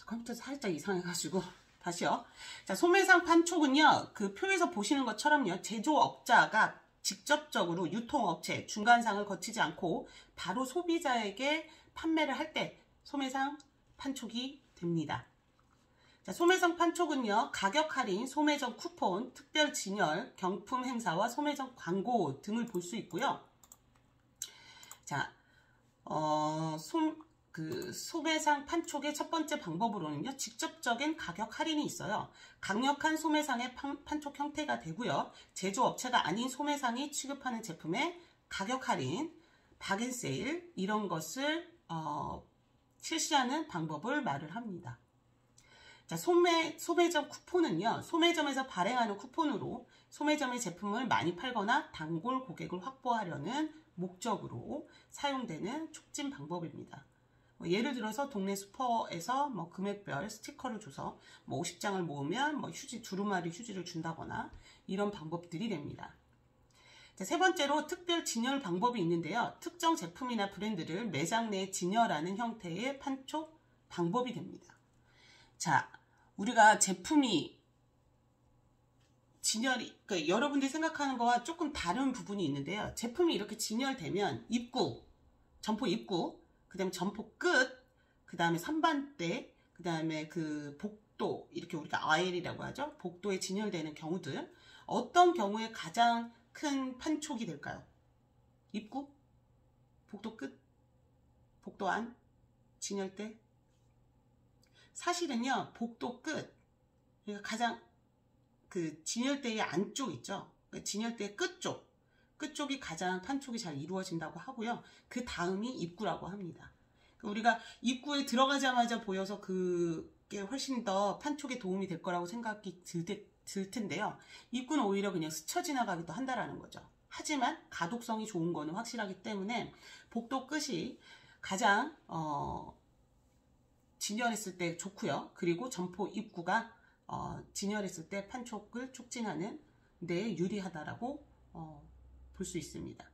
컴퓨터 살짝 이상해가지고 다시요. 자, 소매상 판촉은요, 그 표에서 보시는 것처럼요, 제조업자가 직접적으로 유통업체, 중간상을 거치지 않고 바로 소비자에게 판매를 할 때 소매상 판촉이 됩니다. 자, 소매점 판촉은요, 가격 할인, 소매점 쿠폰, 특별 진열, 경품 행사와 소매점 광고 등을 볼 수 있고요. 자, 소매상 판촉의 첫 번째 방법으로는요, 직접적인 가격 할인이 있어요. 강력한 소매상의 판촉 형태가 되고요. 제조업체가 아닌 소매상이 취급하는 제품의 가격 할인, 박앤세일 이런 것을 실시하는 방법을 말을 합니다. 자, 소매점 쿠폰은요, 소매점에서 발행하는 쿠폰으로 소매점의 제품을 많이 팔거나 단골 고객을 확보하려는 목적으로 사용되는 촉진 방법입니다. 예를 들어서 동네 슈퍼에서 금액별 스티커를 줘서 50장을 모으면 두루마리 휴지를 준다거나 이런 방법들이 됩니다. 자, 세 번째로 특별 진열 방법이 있는데요. 특정 제품이나 브랜드를 매장 내에 진열하는 형태의 판촉 방법이 됩니다. 자, 우리가 제품이 그러니까 여러분들이 생각하는 거와 조금 다른 부분이 있는데요. 제품이 이렇게 진열되면 점포 입구, 그 다음에 점포 끝, 그 다음에 선반대, 그 다음에 그 복도, 이렇게 우리가 아일이라고 하죠. 복도에 진열되는 경우들, 어떤 경우에 가장 큰 판촉이 될까요? 입구, 복도 끝, 복도 안, 진열대. 사실은요, 복도 끝, 그러니까 가장 그 진열대의 안쪽 있죠. 그러니까 진열대 끝쪽이 가장 판촉이 잘 이루어진다고 하고요. 그 다음이 입구라고 합니다. 우리가 입구에 들어가자마자 보여서 그게 훨씬 더 판촉에 도움이 될 거라고 생각이 들 텐데요. 입구는 오히려 그냥 스쳐 지나가기도 한다라는 거죠. 하지만 가독성이 좋은 거는 확실하기 때문에 복도 끝이 가장 진열했을 때 좋고요. 그리고 점포 입구가 진열했을 때 판촉을 촉진하는 데 유리하다라고 볼 수 있습니다.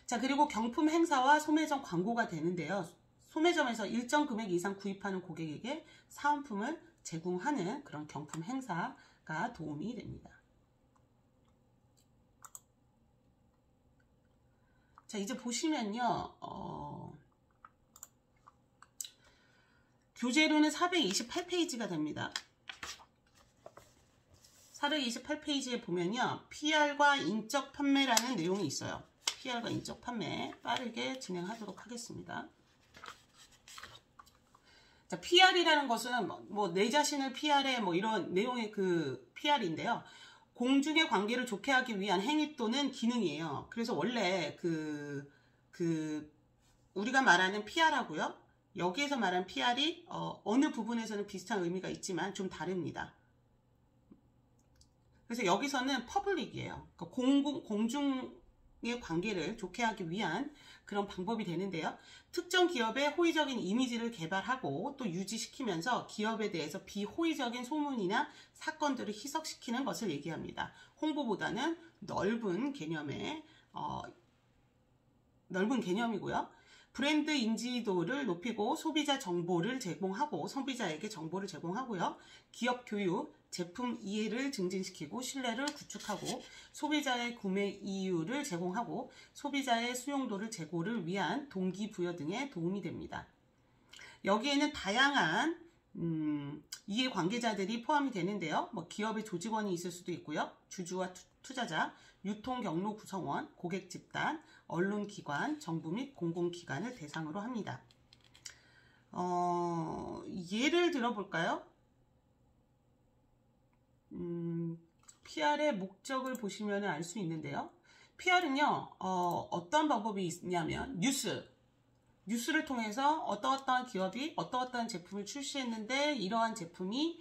자, 그리고 경품 행사와 소매점 광고가 되는데요. 소매점에서 일정 금액 이상 구입하는 고객에게 사은품을 제공하는 그런 경품 행사가 도움이 됩니다. 자, 이제 보시면요. 교재로는 428페이지가 됩니다. 428페이지에 보면요. PR과 인적 판매라는 내용이 있어요. PR과 인적 판매 빠르게 진행하도록 하겠습니다. 자, PR이라는 것은 내 자신을 PR해 이런 내용의 그 PR인데요. 공중의 관계를 좋게 하기 위한 행위 또는 기능이에요. 그래서 원래 우리가 말하는 PR하고요. 여기에서 말하는 PR이 어느 부분에서는 비슷한 의미가 있지만 좀 다릅니다. 그래서 여기서는 퍼블릭이에요. 그러니까 공중의 관계를 좋게 하기 위한 그런 방법이 되는데요. 특정 기업의 호의적인 이미지를 개발하고 또 유지시키면서 기업에 대해서 비호의적인 소문이나 사건들을 희석시키는 것을 얘기합니다. 홍보보다는 넓은 개념이고요. 브랜드 인지도를 높이고 소비자에게 정보를 제공하고요. 기업 교육, 제품 이해를 증진시키고 신뢰를 구축하고 소비자의 구매 이유를 제공하고 소비자의 수용도를 제고를 위한 동기부여 등에 도움이 됩니다. 여기에는 다양한 이해관계자들이 포함이 되는데요. 기업의 조직원이 있을 수도 있고요. 주주와 투자자, 유통경로 구성원, 고객집단, 언론기관, 정부 및 공공기관을 대상으로 합니다. 예를 들어볼까요? PR의 목적을 보시면 알 수 있는데요. PR은요, 어떤 방법이 있냐면 뉴스를 통해서 어떠한 기업이 어떠한 제품을 출시했는데 이러한 제품이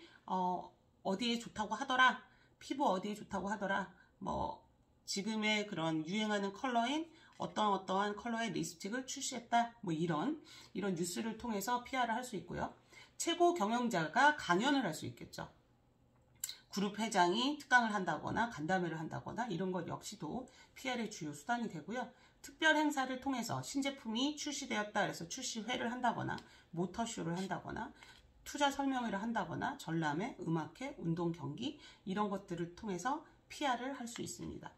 어디에 좋다고 하더라, 피부 어디에 좋다고 하더라, 지금의 그런 유행하는 컬러인 어떠한 컬러의 립스틱을 출시했다, 이런 뉴스를 통해서 PR을 할 수 있고요. 최고 경영자가 강연을 할 수 있겠죠. 그룹 회장이 특강을 한다거나 간담회를 한다거나 이런 것 역시도 PR의 주요 수단이 되고요. 특별 행사를 통해서 신제품이 출시되었다 그래서 출시회를 한다거나 모터쇼를 한다거나 투자 설명회를 한다거나 전람회, 음악회, 운동 경기 이런 것들을 통해서 PR을 할 수 있습니다.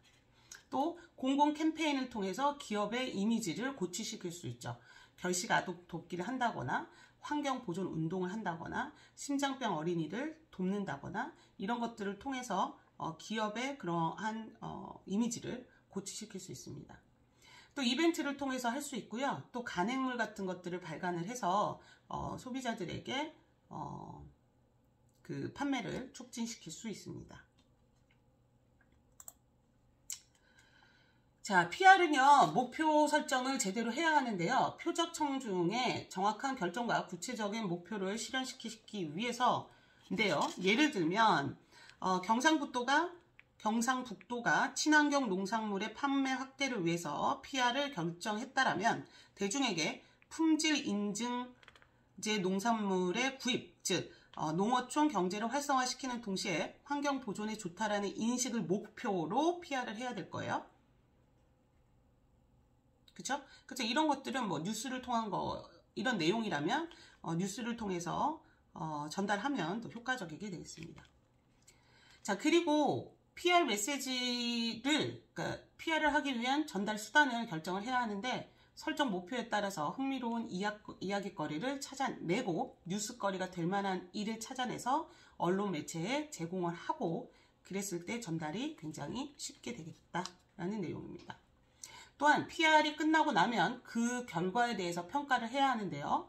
또 공공 캠페인을 통해서 기업의 이미지를 고취시킬 수 있죠. 결식 아동 돕기를 한다거나 환경 보존 운동을 한다거나 심장병 어린이를 돕는다거나 이런 것들을 통해서 기업의 그러한 이미지를 고취시킬 수 있습니다. 또 이벤트를 통해서 할 수 있고요. 또 간행물 같은 것들을 발간을 해서 소비자들에게 그 판매를 촉진시킬 수 있습니다. 자, PR은요, 목표 설정을 제대로 해야 하는데요. 표적 청중에 정확한 결정과 구체적인 목표를 실현시키기 위해서인데요. 예를 들면, 경상북도가 친환경 농산물의 판매 확대를 위해서 PR을 결정했다라면 대중에게 품질 인증제 농산물의 구입, 즉 농어촌 경제를 활성화시키는 동시에 환경 보존에 좋다라는 인식을 목표로 PR을 해야 될 거예요. 그쵸? 이런 것들은 뭐 뉴스를 통한 이런 내용이라면 뉴스를 통해서 전달하면 더 효과적이게 되겠습니다. 자, 그리고 PR 메시지를, 그러니까 PR을 하기 위한 전달 수단을 결정을 해야 하는데 설정 목표에 따라서 흥미로운 이야기거리를 찾아내고 뉴스거리가 될 만한 일을 찾아내서 언론 매체에 제공을 하고 그랬을 때 전달이 굉장히 쉽게 되겠다라는 내용입니다. 또한 PR이 끝나고 나면 그 결과에 대해서 평가를 해야 하는데요.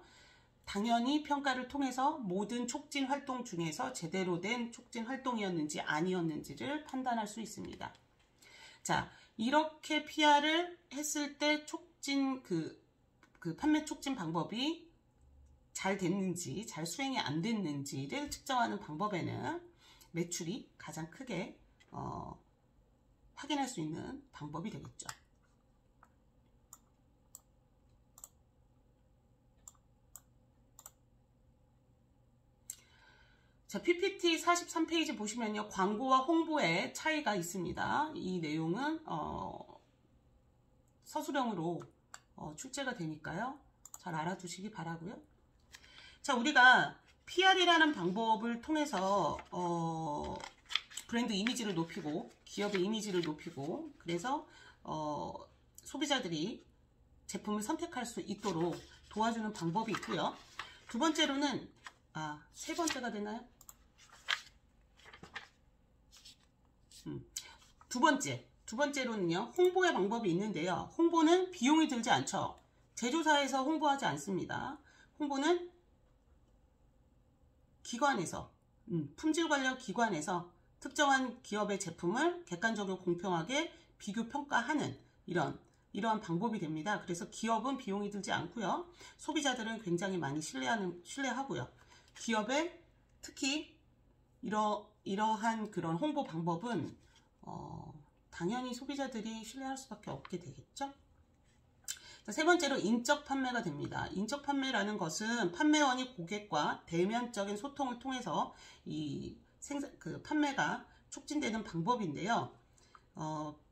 당연히 평가를 통해서 모든 촉진 활동 중에서 제대로 된 촉진 활동이었는지 아니었는지를 판단할 수 있습니다. 자, 이렇게 PR을 했을 때 촉진 그 판매 촉진 방법이 잘 됐는지, 잘 수행이 안 됐는지를 측정하는 방법에는 매출이 가장 크게 확인할 수 있는 방법이 되겠죠. 자, PPT 43페이지 보시면요. 광고와 홍보의 차이가 있습니다. 이 내용은 서술형으로 출제가 되니까요. 잘 알아두시기 바라고요. 자, 우리가 PR이라는 방법을 통해서 브랜드 이미지를 높이고 기업의 이미지를 높이고 그래서 소비자들이 제품을 선택할 수 있도록 도와주는 방법이 있고요. 두 번째로는 세 번째가 되나요? 두 번째로는요, 홍보의 방법이 있는데요. 홍보는 비용이 들지 않죠. 제조사에서 홍보하지 않습니다. 홍보는 기관에서, 품질 관련 기관에서 특정한 기업의 제품을 객관적으로 공평하게 비교 평가하는 이러한 방법이 됩니다. 그래서 기업은 비용이 들지 않고요. 소비자들은 굉장히 많이 신뢰하고요. 기업의 특히 이러한 그런 홍보 방법은 당연히 소비자들이 신뢰할 수밖에 없게 되겠죠. 세 번째로 인적 판매가 됩니다. 인적 판매라는 것은 판매원이 고객과 대면적인 소통을 통해서 판매가 촉진되는 방법인데요.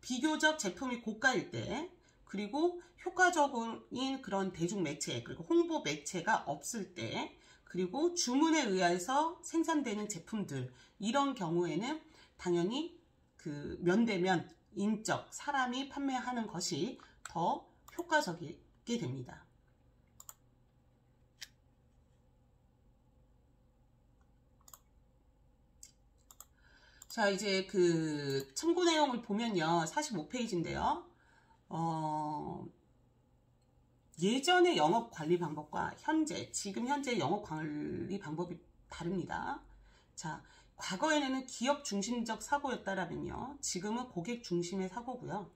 비교적 제품이 고가일 때, 그리고 효과적인 그런 대중 매체, 그리고 홍보 매체가 없을 때, 그리고 주문에 의해서 생산되는 제품들, 이런 경우에는 당연히 그 면대면 인적 사람이 판매하는 것이 더 효과적이게 됩니다. 자, 이제 그 참고 내용을 보면요. 45페이지인데요. 예전의 영업 관리 방법과 지금 현재 영업 관리 방법이 다릅니다. 자, 과거에는 기업 중심적 사고였다라면요. 지금은 고객 중심의 사고고요.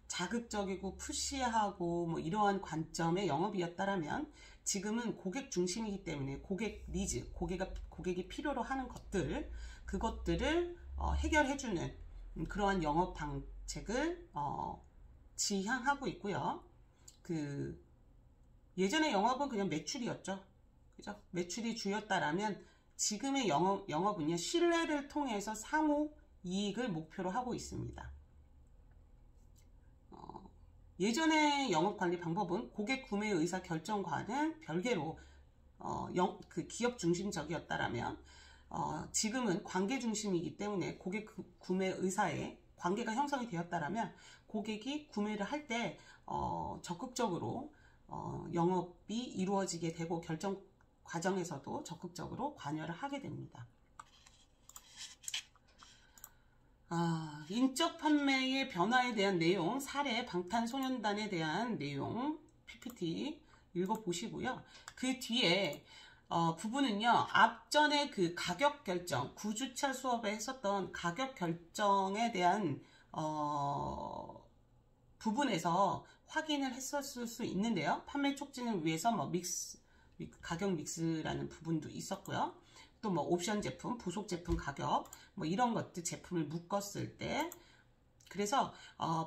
자극적이고 푸시하고 뭐 이러한 관점의 영업이었다라면 지금은 고객 중심이기 때문에 고객 니즈, 고객이 필요로 하는 것들, 그것들을 해결해주는 그러한 영업 방책을 지향하고 있고요. 예전의 영업은 그냥 매출이었죠. 그죠? 매출이 주였다라면 지금의 영업은요, 신뢰를 통해서 상호 이익을 목표로 하고 있습니다. 예전의 영업관리 방법은 고객 구매 의사 결정과는 별개로 그 기업 중심적이었다라면 지금은 관계 중심이기 때문에 고객 구매 의사에 관계가 형성이 되었다라면 고객이 구매를 할 때 적극적으로 영업이 이루어지게 되고 결정 과정에서도 적극적으로 관여를 하게 됩니다. 인적 판매의 변화에 대한 내용, 사례, 방탄소년단에 대한 내용 PPT 읽어보시고요. 그 뒤에 부분은요, 앞전에 그 가격 결정, 9주차 수업에 했었던 가격 결정에 대한 부분에서 확인을 했었을 수 있는데요. 판매 촉진을 위해서 뭐 가격 믹스라는 부분도 있었고요. 또 뭐 옵션 제품, 부속 제품 가격, 뭐 이런 것들 제품을 묶었을 때, 그래서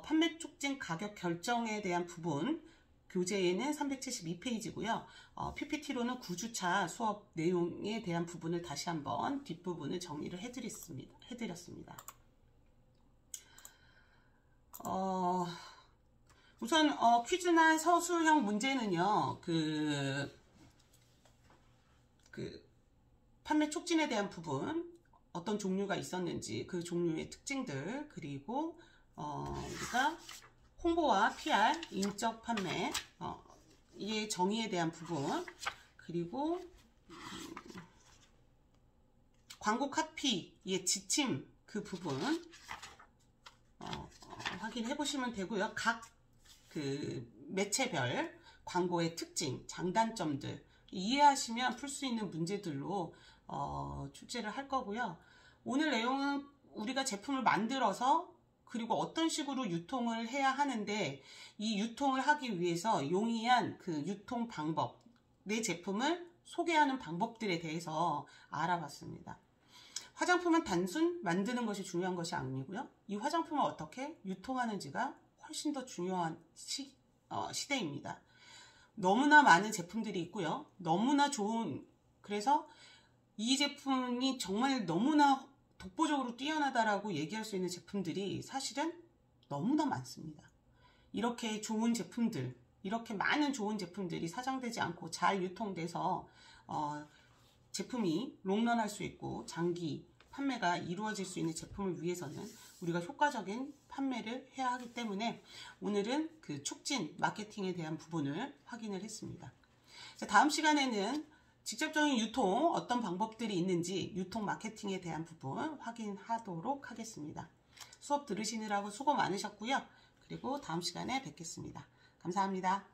판매 촉진 가격 결정에 대한 부분, 교재에는 372페이지고요. PPT로는 9주차 수업 내용에 대한 부분을 다시 한번 뒷부분을 정리를 해드렸습니다. 우선 퀴즈나 서술형 문제는요. 판매 촉진에 대한 부분, 어떤 종류가 있었는지 그 종류의 특징들, 그리고 우리가 홍보와 PR, 인적 판매, 이게 정의에 대한 부분, 그리고 광고 카피의 지침 그 부분 확인해 보시면 되고요. 각 그 매체별 광고의 특징, 장단점들 이해하시면 풀 수 있는 문제들로 출제를 할 거고요. 오늘 내용은 우리가 제품을 만들어서 그리고 어떤 식으로 유통을 해야 하는데, 이 유통을 하기 위해서 용이한 그 유통 방법, 내 제품을 소개하는 방법들에 대해서 알아봤습니다. 화장품은 단순 만드는 것이 중요한 것이 아니고요. 이 화장품을 어떻게 유통하는지가 훨씬 더 중요한 시대입니다. 너무나 많은 제품들이 있고요. 너무나 좋은, 그래서 이 제품이 정말 너무나 독보적으로 뛰어나다라고 얘기할 수 있는 제품들이 사실은 너무나 많습니다. 이렇게 좋은 제품들, 이렇게 많은 좋은 제품들이 사장되지 않고 잘 유통돼서 제품이 롱런할 수 있고 장기 판매가 이루어질 수 있는 제품을 위해서는 우리가 효과적인 판매를 해야 하기 때문에 오늘은 그 촉진 마케팅에 대한 부분을 확인을 했습니다. 자, 다음 시간에는 직접적인 유통 어떤 방법들이 있는지 유통 마케팅에 대한 부분 확인하도록 하겠습니다. 수업 들으시느라고 수고 많으셨고요. 그리고 다음 시간에 뵙겠습니다. 감사합니다.